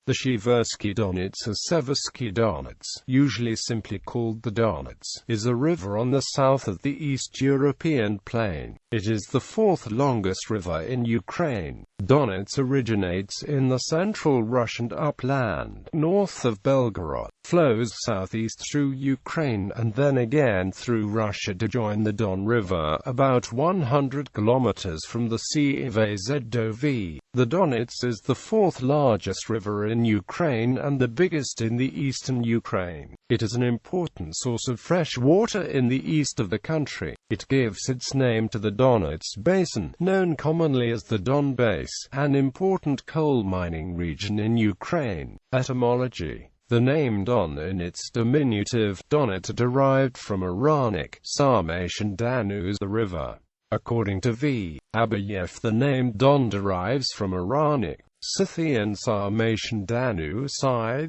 The Siverskyi Donets or Seversky Donets, usually simply called the Donets, is a river on the south of the East European Plain. It is the fourth longest river in Ukraine. Donets originates in the Central Russian Upland, north of Belgorod, flows southeast through Ukraine and then again through Russia to join the Don River, about 100 kilometers from the Sea of Azov.The Donets is the fourth largest river in Ukraine and the biggest in the eastern Ukraine. It is an important source of fresh water in the east of the country. It gives its name to the Donets Basin, known commonly as the Don Basin, an important coal mining region in Ukraine. Etymology. The name Don in its diminutive, Donet, derived from Iranic, Sarmatian Danuz, the river. According to V. Abayev, the name Don derives from Iranic, Scythian Sarmatian Danuz,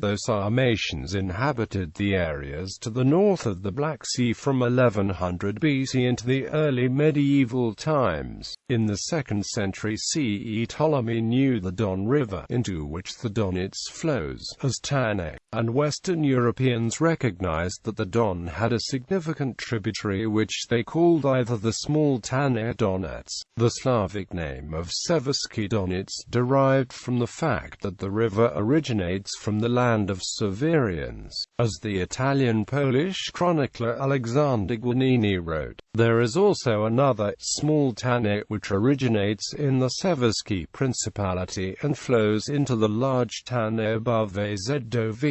though Sarmatians inhabited the areas to the north of the Black Sea from 1100 BC into the early medieval times. In the 2nd century CE, Ptolemy knew the Don River, into which the Donets flows, as Tanais, and Western Europeans recognized that the Don had a significant tributary which they called either the small Tanais Donets. The Slavic name of Seversky Donets derived from the fact that the river originates from the land of Severians. As the Italian-Polish chronicler Alexander Guanini wrote, there is also another, small Tanais, which originates in the Seversky Principality and flows into the large Tanais above Azov.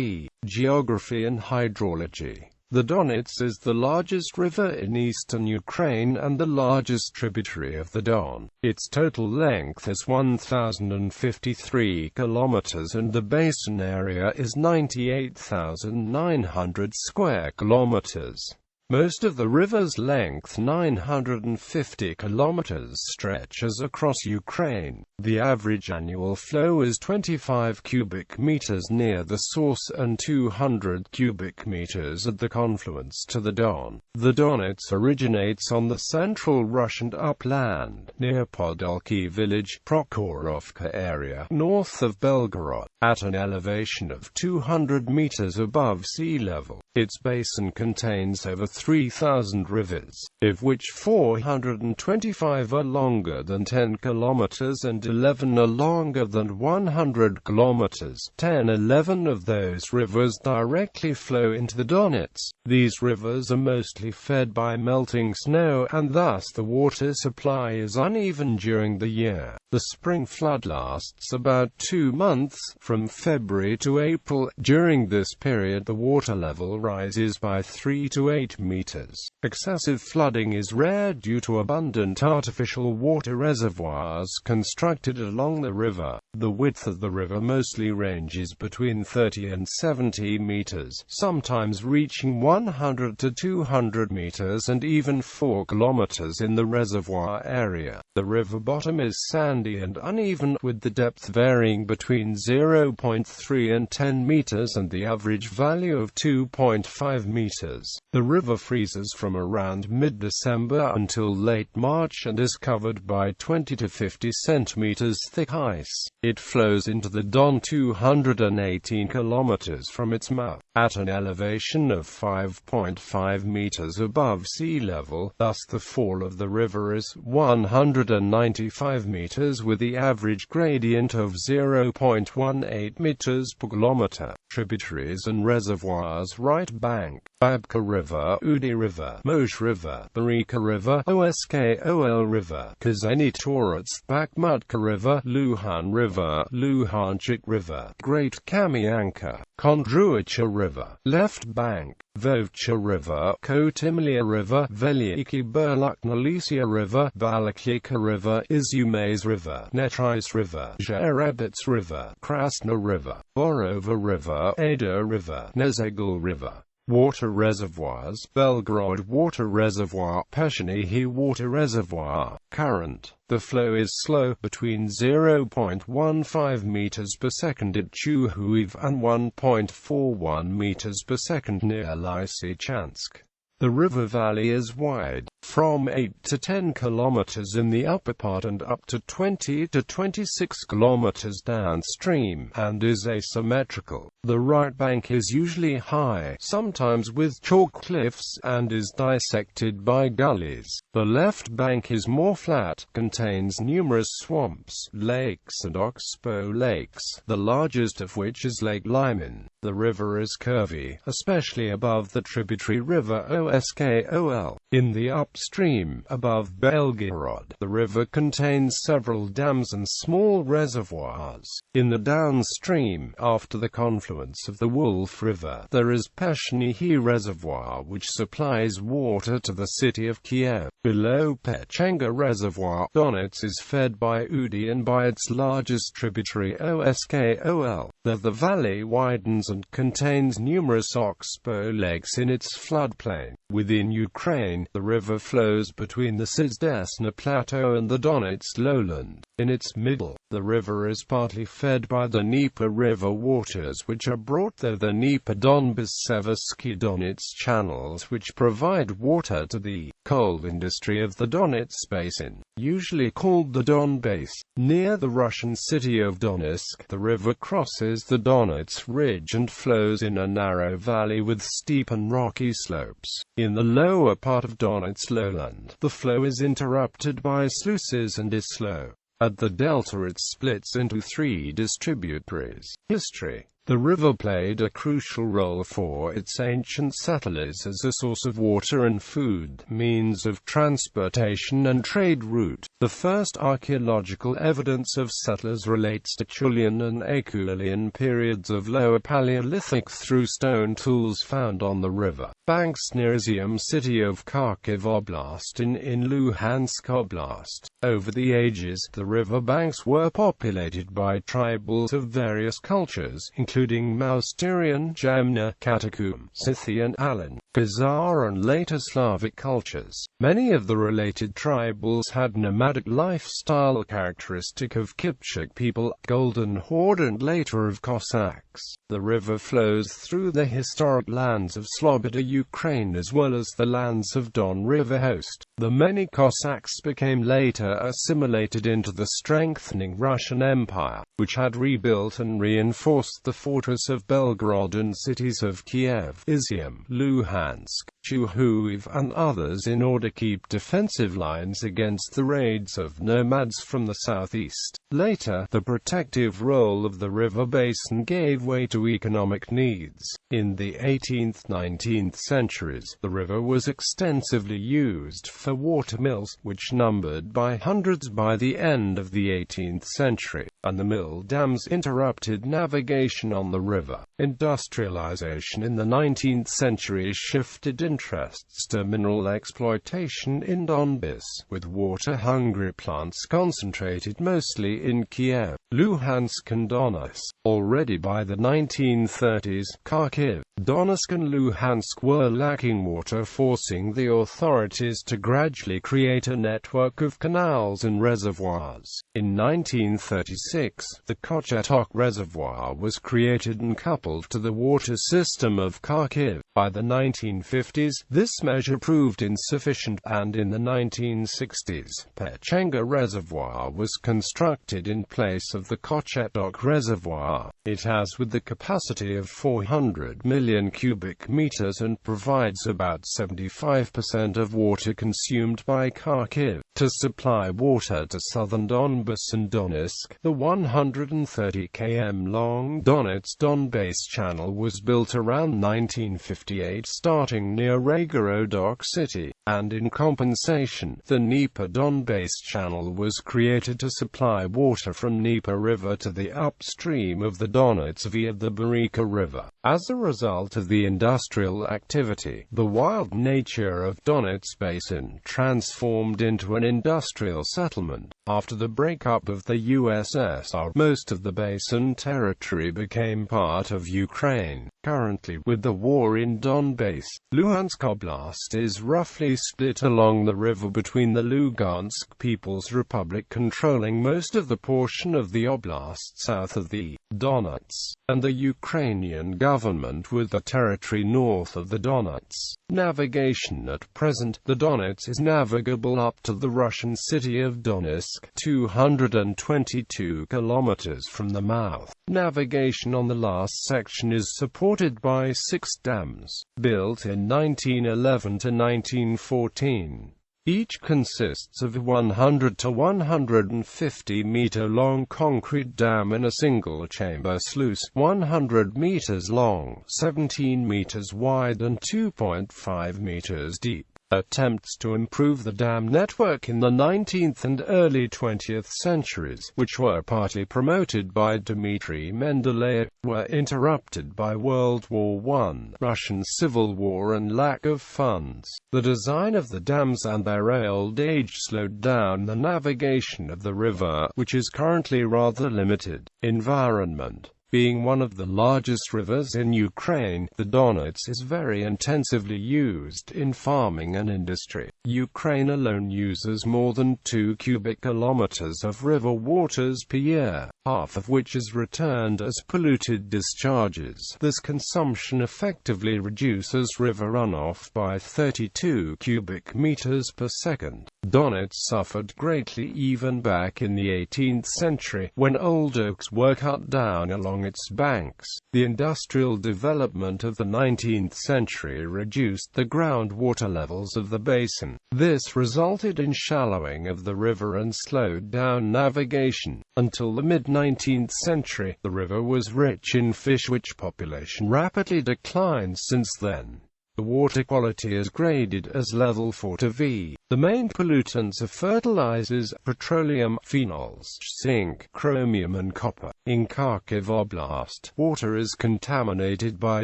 Geography and Hydrology. The Donets is the largest river in eastern Ukraine and the largest tributary of the Don. Its total length is 1,053 kilometers and the basin area is 98,900 square kilometers. Most of the river's length, 950 kilometers, stretches across Ukraine. The average annual flow is 25 cubic meters near the source and 200 cubic meters at the confluence to the Don. The Donets originates on the Central Russian Upland, near Podolki village, Prokhorovka area, north of Belgorod, at an elevation of 200 meters above sea level. Its basin contains over 3,000 rivers, of which 425 are longer than 10 kilometers and 11 are longer than 100 kilometers. 11 of those rivers directly flow into the Donets. These rivers are mostly fed by melting snow and thus the water supply is uneven during the year. The spring flood lasts about 2 months, from February to April. During this period the water level rises by 3 to 8 meters. Excessive flooding is rare due to abundant artificial water reservoirs constructed along the river. The width of the river mostly ranges between 30 and 70 meters, sometimes reaching 100 to 200 meters and even 4 kilometers in the reservoir area. The river bottom is sandy and uneven, with the depth varying between 0.3 and 10 meters and the average value of 2.5 meters. The river freezes from around mid-December until late March and is covered by 20 to 50 centimeters thick ice. It flows into the Don 218 kilometers from its mouth, at an elevation of 5.5 meters above sea level, thus the fall of the river is 195 meters with the average gradient of 0.18 meters per kilometer. Tributaries and reservoirs: right bank, Babka River, Udi River, Mosh River, Barika River, Oskol River, Kazeni Torets, Bakhmutka River, Luhan River, Luhanchik River, Great Kamyanka, Kondruicha River, left bank, Vovcha River, Kotimlia River, Veliki Burluknalisia River, Balakika River, Izumais River, Netris River, Zherebets River, Krasna River, Borova River, Ada River, Nezegul River. Water reservoirs: Belgorod Water Reservoir, Peshenihi Water Reservoir. Current: the flow is slow, between 0.15 meters per second at Chuhuiv and 1.41 meters per second near Lysychansk. The river valley is wide, from 8 to 10 kilometers in the upper part and up to 20 to 26 kilometers downstream, and is asymmetrical. The right bank is usually high, sometimes with chalk cliffs, and is dissected by gullies. The left bank is more flat, contains numerous swamps, lakes and oxbow lakes, the largest of which is Lake Lyman. The river is curvy, especially above the tributary river Oskol. In the upstream, above Belgorod, the river contains several dams and small reservoirs. In the downstream, after the confluence of the Wolf River, there is Peshnihi Reservoir, which supplies water to the city of Kiev. Below Pechenga Reservoir, Donets is fed by Udi and by its largest tributary Oskol. There the valley widens and contains numerous oxbow lakes in its floodplain. Within Ukraine, the river flows between the Siverskyi Plateau and the Donets lowland. In its middle, the river is partly fed by the Dnieper River waters, which are brought through the Dnieper-Donbass-Seversky Donets channels, which provide water to the coal industry of the Donets basin, usually called the Don Base. Near the Russian city of Donetsk, the river crosses the Donets Ridge and flows in a narrow valley with steep and rocky slopes. In the lower part of Donets lowland, the flow is interrupted by sluices and is slow. At the delta it splits into 3 distributaries. History. The river played a crucial role for its ancient settlers as a source of water and food, means of transportation and trade route. The first archaeological evidence of settlers relates to Julian and Acheulean periods of Lower Paleolithic through stone tools found on the river banks near Izium city of Kharkiv Oblast in Luhansk Oblast. Over the ages, the river banks were populated by tribals of various cultures, including Mousterian, Jamna, Katakum, Scythian, Alan, Khazar and later Slavic cultures. Many of the related tribals had nomadic lifestyle characteristic of Kipchak people, Golden Horde and later of Cossacks. The river flows through the historic lands of Sloboda, Ukraine, as well as the lands of Don River host. The many Cossacks became later assimilated into the strengthening Russian Empire, which had rebuilt and reinforced the fortress of Belgorod and cities of Kiev, Izium, Luhansk, Chuhuiv, and others in order to keep defensive lines against the raids of nomads from the southeast. Later, the protective role of the river basin gave way to economic needs. In the 18th–19th centuries, the river was extensively used for water mills, which numbered by hundreds by the end of the 18th century, and the mill dams interrupted navigation on the river. Industrialization in the 19th century shifted interests to mineral exploitation in Donbass, with water-hungry plants concentrated mostly in Kiev, Luhansk and Donetsk. Already by the 1930s, Kharkiv, Donetsk and Luhansk were lacking water, forcing the authorities to gradually create a network of canals and reservoirs. In 1936, the Kochetok Reservoir was created and coupled to the water system of Kharkiv. By the 1950s, this measure proved insufficient, and in the 1960s, Pechenga Reservoir was constructed in place of the Kochetok Reservoir. It has with the capacity of 400 million cubic meters and provides about 75% of water consumed by Kharkiv. To supply water to southern Donbass and Donetsk, the 130 km long Donets-Donbass channel was built around 1958 starting near Belgorod city, and in compensation, the Dnieper-Donbass channel was created to supply water from Dnieper River to the upstream of the Donets via the Barika River. As a result of the industrial activity, the wild nature of Donets Basin transformed into an industrial settlement. After the breakup of the USSR, most of the basin territory became part of Ukraine. Currently, with the war in Donbass, Luhansk Oblast is roughly split along the river between the Lugansk People's Republic controlling most of the portion of the oblast south of the Donets, and the Ukrainian government with the territory north of the Donets. Navigation. At present, the Donets is navigable up to the Russian city of Donetsk, 222 kilometers from the mouth. Navigation on the last section is supported by 6 dams, built in 1911 to 1914. Each consists of a 100 to 150 meter long concrete dam in a single chamber sluice, 100 meters long, 17 meters wide and 2.5 meters deep. Attempts to improve the dam network in the 19th and early 20th centuries, which were partly promoted by Dmitry Mendeleev, were interrupted by World War I, Russian Civil War and lack of funds. The design of the dams and their old age slowed down the navigation of the river, which is currently rather limited. Environment. Being one of the largest rivers in Ukraine, the Donets is very intensively used in farming and industry. Ukraine alone uses more than 2 cubic kilometers of river waters per year, half of which is returned as polluted discharges. This consumption effectively reduces river runoff by 32 cubic meters per second. Donets suffered greatly even back in the 18th century, when old oaks were cut down along its banks. The industrial development of the 19th century reduced the groundwater levels of the basin. This resulted in shallowing of the river and slowed down navigation. Until the mid-19th century, the river was rich in fish, which population rapidly declined since then. The water quality is graded as level 4 to V. The main pollutants are fertilizers, petroleum, phenols, zinc, chromium and copper. In Kharkiv Oblast, water is contaminated by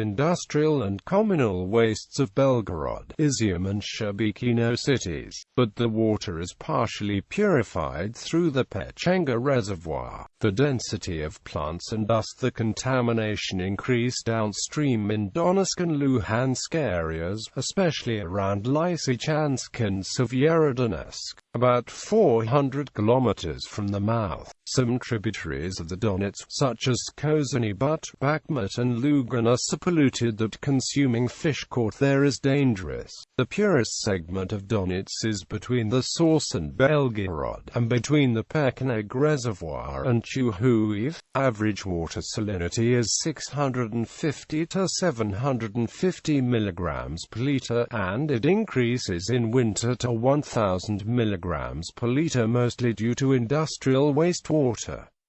industrial and communal wastes of Belgorod, Izium and Sherbikino cities, but the water is partially purified through the Pechenga Reservoir. The density of plants and thus the contamination increased downstream in Donetsk and Luhansk areas, especially around Lysychansk and Severodonetsk, about 400 kilometers from the mouth. Some tributaries of the Donets, such as Kozany But, Bakhmut and Lugan, are so polluted that consuming fish caught there is dangerous. The purest segment of Donets is between the source and Belgorod, and between the Pecheneg Reservoir and Chuhuiv. Average water salinity is 650 to 750 milligrams per liter, and it increases in winter to 1000 milligrams per liter, mostly due to industrial wastewater.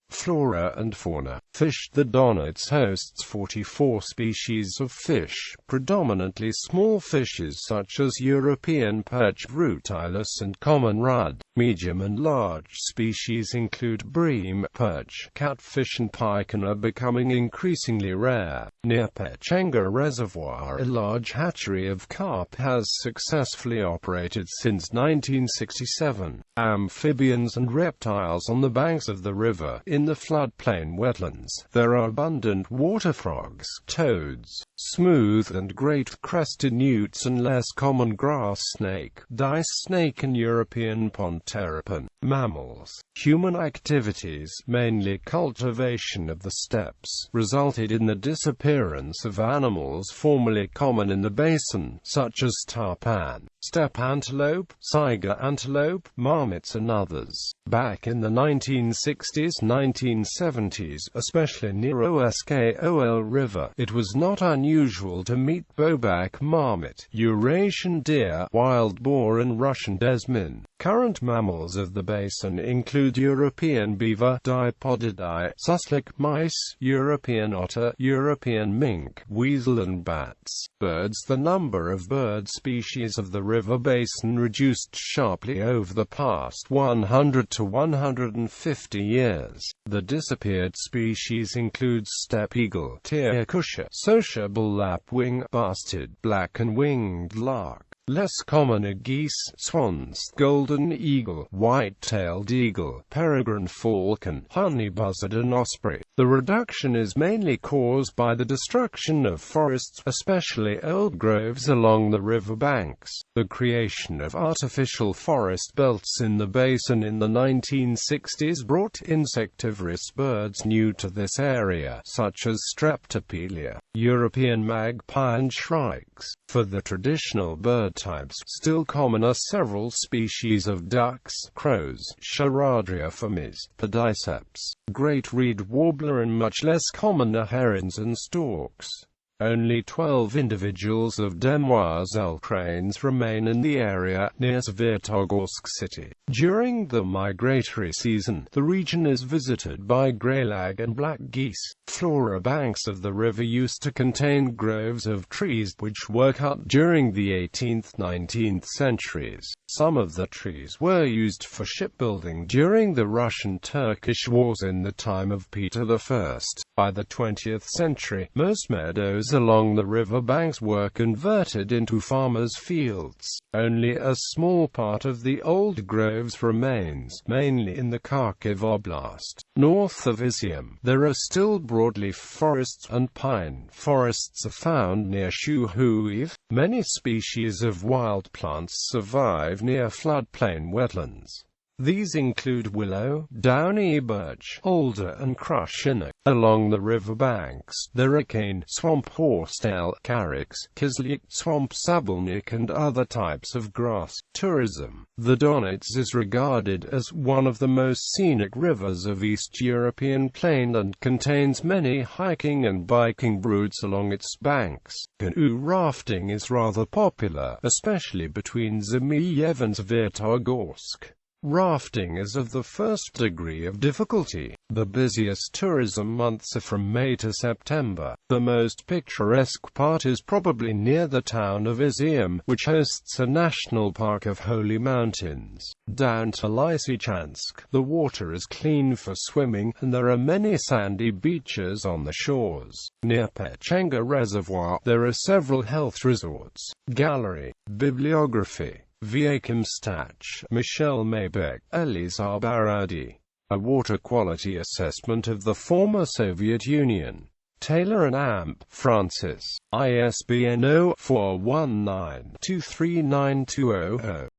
Flora and fauna. Fish. The Donets hosts 44 species of fish, predominantly small fishes such as European perch, Rutilus and common rudd. Medium and large species include bream, perch, catfish and pike, and are becoming increasingly rare. Near Pechenga Reservoir, a large hatchery of carp has successfully operated since 1967. Amphibians and reptiles. On the banks of the river, in the floodplain wetlands, there are abundant water frogs, toads, smooth and great-crested newts, and less common grass snake, dice snake and European pond terrapin. Mammals. Human activities, mainly cultivation of the steppes, resulted in the disappearance of animals formerly common in the basin, such as tarpan, steppe antelope, saiga antelope, marmots and others. Back in the 1960s, 1970s, especially near Oskol River, it was not unusual to meet bobak marmot, Eurasian deer, wild boar and Russian desmin. Current mammals of the basin include European beaver, Dipodidae, sussex mice, European otter, European mink, weasel and bats. Birds. The number of bird species of the river basin reduced sharply over the past 100 to 150 years. The disappeared species include steppe eagle, tyrcusha, sociable lapwing, bastard, black and winged lark, Less common are geese, swans, golden eagle, white-tailed eagle, peregrine falcon, honey buzzard and osprey. The reduction is mainly caused by the destruction of forests, especially old groves along the river banks. The creation of artificial forest belts in the basin in the 1960s brought insectivorous birds new to this area, such as Streptopelia, European magpie and shrikes. For the traditional bird types, still common are several species of ducks, crows, Charadriophomes, podiceps, great reed warbler, and much less common are herons and storks. Only 12 individuals of demoiselle cranes remain in the area, near Svetogorsk city. During the migratory season, the region is visited by greylag and black geese. Flora banks of the river used to contain groves of trees which were cut during the 18th–19th centuries. Some of the trees were used for shipbuilding during the Russian-Turkish wars in the time of Peter I. By the 20th century, most meadows along the river banks were converted into farmers' fields. Only a small part of the old groves remains, mainly in the Kharkiv Oblast. North of Izium, there are still broadleaf forests, and pine forests are found near Shuhuiv. Many species of wild plants survive near floodplain wetlands. These include willow, downy birch, alder and crushina. Along the river banks, there are cane, swamp horsetail, carex, kislyk, swamp sabelnik and other types of grass. Tourism. The Donets is regarded as one of the most scenic rivers of East European Plain and contains many hiking and biking routes along its banks. Canoe rafting is rather popular, especially between Zmiev and Svetogorsk. Rafting is of the first degree of difficulty. The busiest tourism months are from May to September. The most picturesque part is probably near the town of Izium, which hosts a national park of holy mountains. Down to Lysychansk, the water is clean for swimming, and there are many sandy beaches on the shores. Near Pechenga Reservoir, there are several health resorts. Gallery, bibliography. Vyakim Stach, Michel Maybeck, Elizar Baradi. A water quality assessment of the former Soviet Union. Taylor and Amp, Francis. ISBN 0-419-239200.